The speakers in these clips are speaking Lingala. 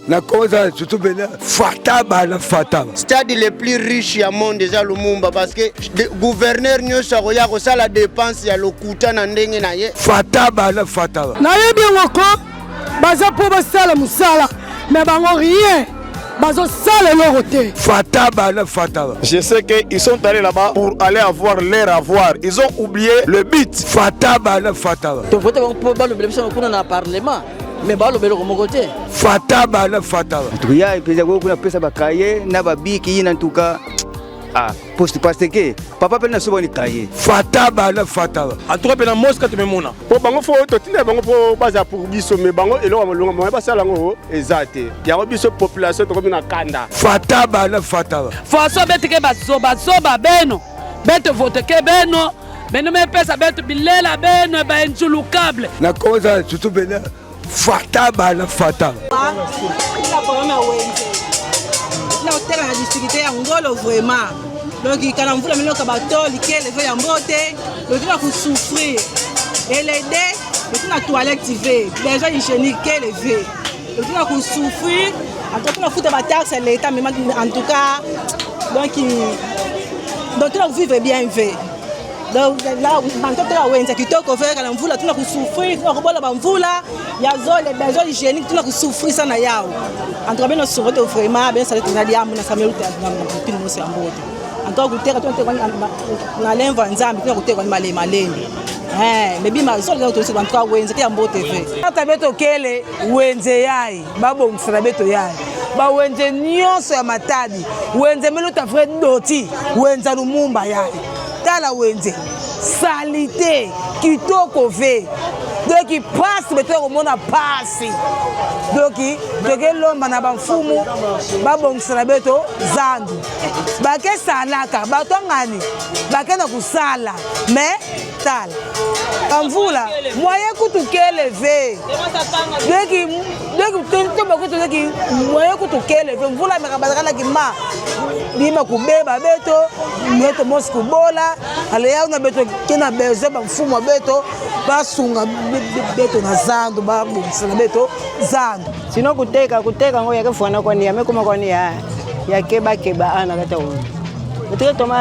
La cause surtout Fataba la Fataba. Stade le plus riche du monde déjà Lumumba parce que le gouverneur nyosa koya ko sala dépense ya lokuta na ndenge na ye. Fataba la Fataba. Na yebi ngoko baza po basala musala mais bango rien. Bazo sala loroté. Fataba la Fataba. Je sais qu'ils sont allés là-bas pour aller avoir leur avoir. Ils ont oublié le but. Fataba la Fataba. Tu votes pour le blessé dans le parlement. Mais bah le belo comme côté. Fataba la Fataba. Tuya ipeza kwa kuna pesa bakaye na babiki na ntuka poste parce que papa pena soba ni kaye. Fataba la Fataba. En tout cas pena mosca te memona. Po bango fo to tinde bango po baza pour biso me bango elo amalonga mo ba sala ngo ezate. Ya ko biso population to komina kanda. Fataba la Fataba. Faso betike basoba beno. Beto vote ke beno. Beno me pesa beto bilela beno ba inchulukable. La cause surtout Fataba la Fataba. La hôtel a difficulté à Ngolo vraiment. Donc il y a un peu de bateau, qui est levé en beauté, le tout a souffrir. Et l'aider, le tout la toilette TV, les gens hygiéniques qui est levé. Le tout a souffrir. En tout cas, on a foutu la taxe à l'État, mais en tout cas, donc tout a vivre bien fait. Donc là, on a qui toko faire quand on voit tout le souffrir, tout le monde voula, il y a les besoins hygiéniques, tout le souffrir ça na yao. En tout cas, nous sommes vraiment bien ça les Canadiens, nous sommes tout le monde c'est en mode. En tout cas, tout na lenva nzambi, tout le malé. Mais bien ma zone là tout c'est en tout cas wenze qui en mode TV. Ata beto kele wenze yai, babo msala beto yai. Ba wenze nyonso ya matadi, wenze meluta Fred Doti, wenze Lumumba yai. Tala wenze salité kitoko ve donc il passe beto au monde passe donc lomba na bamfumu babongisela beto zandu bake salaka bato ngani bake na kusala mais tala kamvula moyen kutukele ve donc moyen kutukele ve mvula mekabazakala kima bima kubeba beto mosku bola aleya na beto kena bezo bamfumu beto basunga beto na zandu babongisela beto zandu sino kuteka ngo yake fwana kwani yamekuma kwani ya keba ana kata wo beto toma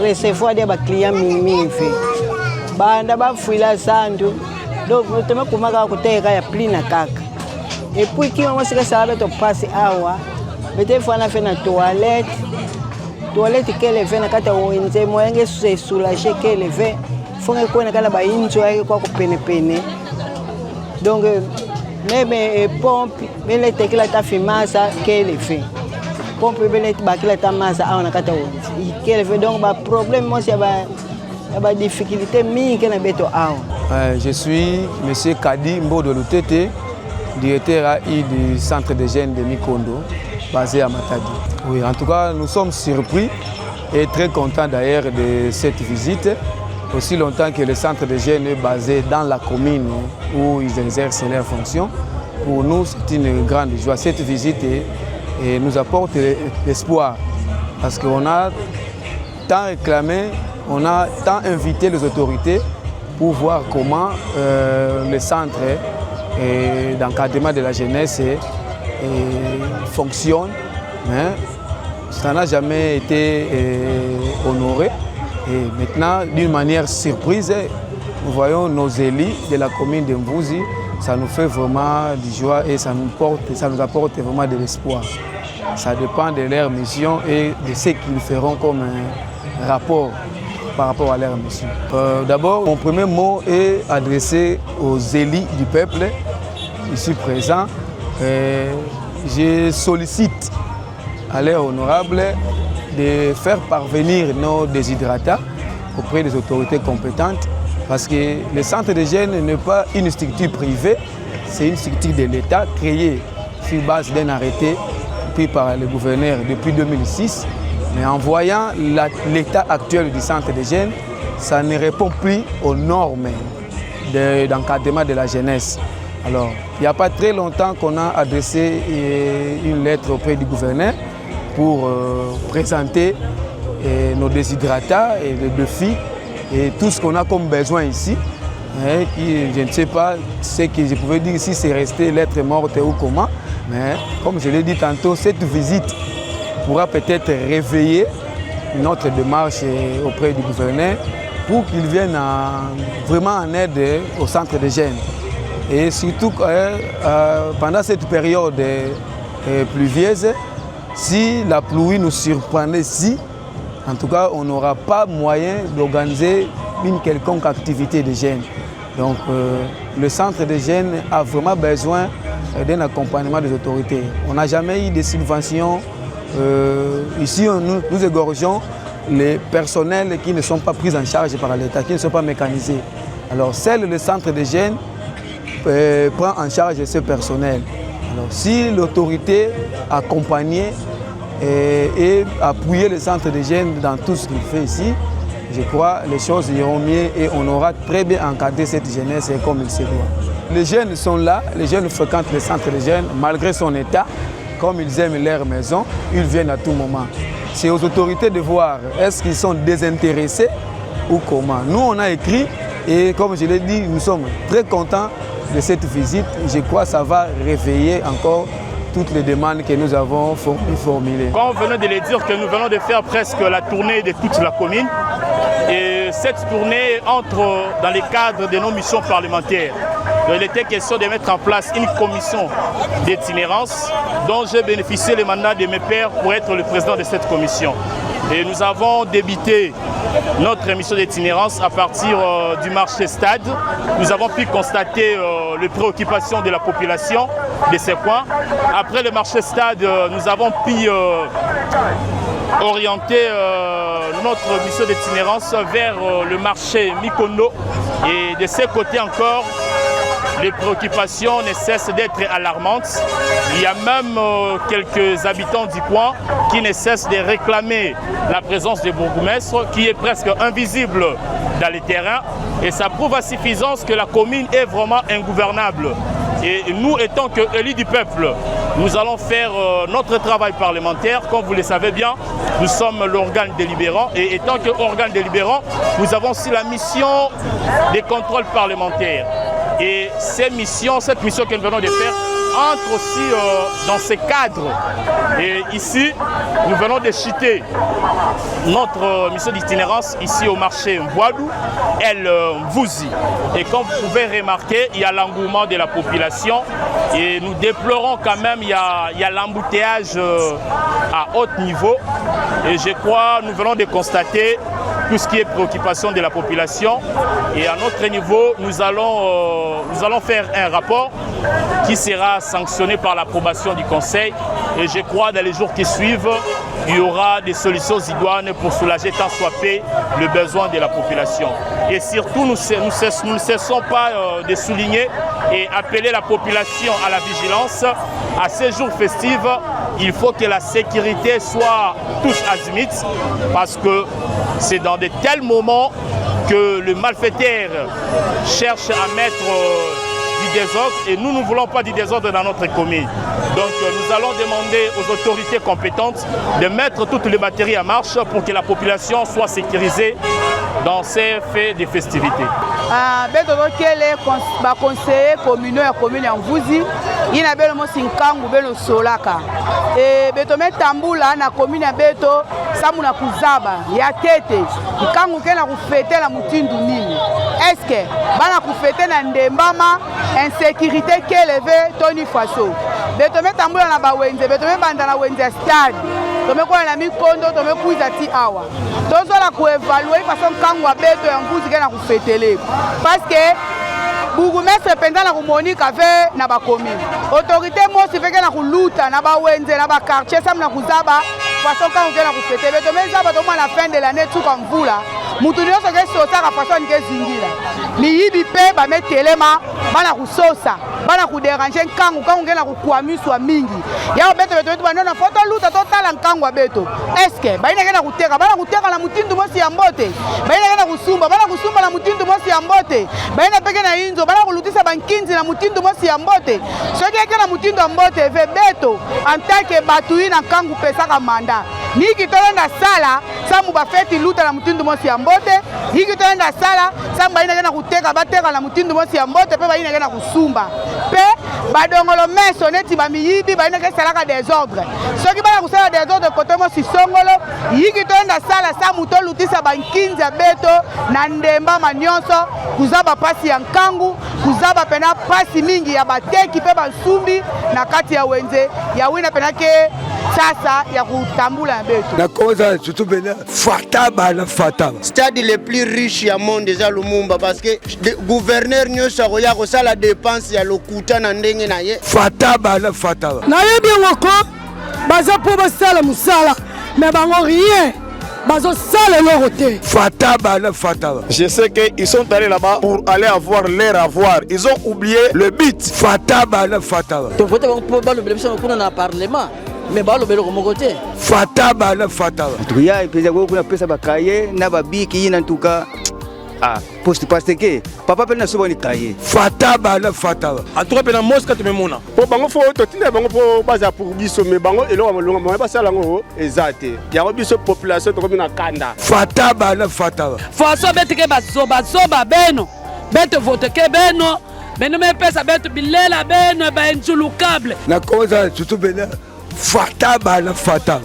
recevoir des clients mingi fe banda bafuila zandu donc toma kumaka kuteka ya plina kaka et puis qui on sait ça beto passe awa beto fwana fe na toilette qu'elle fait na kata wenze moyenge se soulager qu'elle fait fonga ko na kala ba injo yake kwa kupene donc même pompe bele tekila ta fimasa qu'elle fait pompe bele bakila ta masa a na kata wenze qu'elle fait donc ba problème moi c'est ba difficulté mingi na beto awa. Je suis monsieur Kadi Mbodo Lutete, directeur AI du centre de jeunes de Mikondo basé à Matadi. Oui, en tout cas, nous sommes surpris et très contents d'ailleurs de cette visite. Aussi longtemps que le centre de jeunes est basé dans la commune où ils exercent leurs fonctions, pour nous c'est une grande joie. Cette visite nous apporte l'espoir parce qu'on a tant réclamé, on a tant invité les autorités pour voir comment le centre d'encadrement de la jeunesse fonctionne. Mais ça n'a jamais été honoré. Et maintenant, d'une manière surprise, nous voyons nos élus de la commune de Mvouzi. Ça nous fait vraiment du joie et ça nous apporte vraiment de l'espoir. Ça dépend de leur mission et de ce qu'ils feront comme un rapport par rapport à leur mission. D'abord, mon premier mot est adressé aux élus du peuple ici présents. Je sollicite à l'air honorable de faire parvenir nos déshydratats auprès des autorités compétentes parce que le centre de jeunes n'est pas une structure privée, c'est une structure de l'État créée sur base d'un arrêté pris par le gouverneur depuis 2006. Mais en voyant l'état actuel du centre de jeunes, ça ne répond plus aux normes d'encadrement de la jeunesse. Alors, il n'y a pas très longtemps qu'on a adressé une lettre auprès du gouverneur pour présenter nos déshydratats et les défis et tout ce qu'on a comme besoin ici. Je ne sais pas ce que je pouvais dire si c'est resté lettre morte ou comment, Mais comme je l'ai dit tantôt, cette visite pourra peut-être réveiller notre démarche auprès du gouverneur pour qu'il vienne vraiment en aide au centre des jeunes. Et surtout pendant cette période pluvieuse, si la pluie nous surprendait ici, en tout cas, on n'aura pas moyen d'organiser une quelconque activité de jeunes. Donc, le centre des jeunes a vraiment besoin d'un accompagnement des autorités. On n'a jamais eu de subventions. Ici, nous égorgeons les personnels qui ne sont pas pris en charge par l'État, qui ne sont pas mécanisés. Alors, seul le centre des jeunes prend en charge ce personnel. Alors, si l'autorité accompagnait et appuyer le centre des jeunes dans tout ce qu'il fait ici, je crois que les choses iront mieux et on aura très bien encadré cette jeunesse comme il se doit. Les jeunes sont là, les jeunes fréquentent le centre des jeunes malgré son état. Comme ils aiment leur maison, ils viennent à tout moment. C'est aux autorités de voir est-ce qu'ils sont désintéressés ou comment. Nous, on a écrit et comme je l'ai dit, nous sommes très contents de cette visite. Je crois que ça va réveiller encore toutes les demandes que nous avons formulées. Quand on venait de les dire que nous venons de faire presque la tournée de toute la commune, et cette tournée entre dans les cadres de nos missions parlementaires. Il était question de mettre en place une commission d'itinérance dont j'ai bénéficié le mandat de mes pairs pour être le président de cette commission. Et nous avons débuté notre mission d'itinérance à partir du marché stade. Nous avons pu constater les préoccupations de la population de ces coins. Après le marché stade, nous avons pu orienter notre mission d'itinérance vers le marché Mikono. Et de ce côté encore, les préoccupations ne cessent d'être alarmantes. Il y a même quelques habitants du coin qui ne cessent de réclamer la présence des bourgmestres qui est presque invisible dans les terrains. Et ça prouve à suffisance que la commune est vraiment ingouvernable. Et nous, étant qu'élus du peuple, nous allons faire notre travail parlementaire. Comme vous le savez bien, nous sommes l'organe délibérant. Et étant qu'organe délibérant, nous avons aussi la mission des contrôles parlementaires. Et cette mission que nous venons de faire entre aussi dans ces cadres. Et ici, nous venons de citer notre mission d'itinérance ici au marché Mboadou, El Mvouzi. Et comme vous pouvez remarquer, il y a l'engouement de la population et nous déplorons quand même, il y a l'embouteillage à haut niveau. Et je crois, nous venons de constater tout ce qui est préoccupation de la population. Et à notre niveau, nous allons faire un rapport qui sera sanctionné par l'approbation du Conseil. Et je crois dans les jours qui suivent, il y aura des solutions idoines pour soulager tant soit peu le besoin de la population. Et surtout, nous ne cessons pas de souligner et appeler la population à la vigilance. À ces jours festifs, il faut que la sécurité soit tous azimuts parce que c'est dans de tels moments que le malfaiteur cherche à mettre du désordre et nous ne voulons pas du désordre dans notre commune. Donc nous allons demander aux autorités compétentes de mettre toutes les batteries en marche pour que la population soit sécurisée dans ces faits de festivités. Conseiller communaux ya commune ya Mvouzi ina belo mosinkangu belo solaka e beto metambula na commune ya beto samu na kuzaba ya tete nkangu kena kufetela mutindu nini eske bana kufete na ndembama insécurité keleve toni faso beto metambula na bawenze beto mebanda na wenze stade tomekola na mikondo tomekuiza ti awa tozola kuevaluer façon nkangu ya beto ya Mvouzi kena kufetele parce que bourgmestre penza na kumonika ve na bakommune autorité mosi veke na kuluta na bawenze na bakartier sam na kuzaba façon kangu ke na kufete beto mezaba tomwa na fin de l'année tuka mvula mutu nyonso ke sosaka façon nike zingila miyibi mpe bametelema bana kusosa bana kuderange nkangu ke na kukwamiswa mingi yao beto beto banona foto luta totala nkangu ya beto eske baina ke na kuteka bana kuteka na mutindu mosi ya mbote baina ke na kusumba bana kusumba na mutindu mosi ya mbote baina peke na inzo bana kulutisa bankinzi na mutindu mosi ya mbote soki eke na mutindu ya mbote ve beto en tant que batui na nkangu pesaka manda niki tolenda sala samu bafeti luta na mutindu mosi ya mbote niki tolenda sala samu baina ke na kuteka bateka na mutindu mosi ya mbote pe baina ke na kusumba pe badongolo meso neti bamiyibi bayina ke salaka désordre soki bana kusala désordre côté mo sisongolo yiki toenda sala sa muto lutisa bankinza beto na ndemba manyonso kuzaba pasi ya nkangu kuzaba pena pasi mingi ya bateki pe basumbi na kati ya wenze ya wina pena ke sasa ya kutambula ya beto na koza surtout bena fataba na fataba stade le plus riche ya monde eza Lumumba parce que gouverneur nyonso akoya kosala dépense ya lokuta na ndenge na ye fataba na fataba nayebi yango ko baza mpo basala mosala me bango rien bazosala eloko te fataba na fataba. Je sais qu'ils sont allés là-bas pour aller avoir leur avoir. Ils ont oublié le but. Fataba na fataba. tovote bango mpo balobela biso kuna na parlement me balobela komoko te fataba na fataba. tuya ipeza kuna pesa bakaye na babiki ina ntuka poste parce que papa pe na soba ni kaye fataba na fataba. En tout cas pe na Mosca te memona. Po bango fo to tinde bango po baza pour biso me bango eloko malonga mo ba sala ngo ezate. Yango biso population to komina kanda. Fataba na fataba. faso betike bazoba beno bete voteke beno beno mepesa betu bilela beno baenjulukable na koza surtout bena fataba na fataba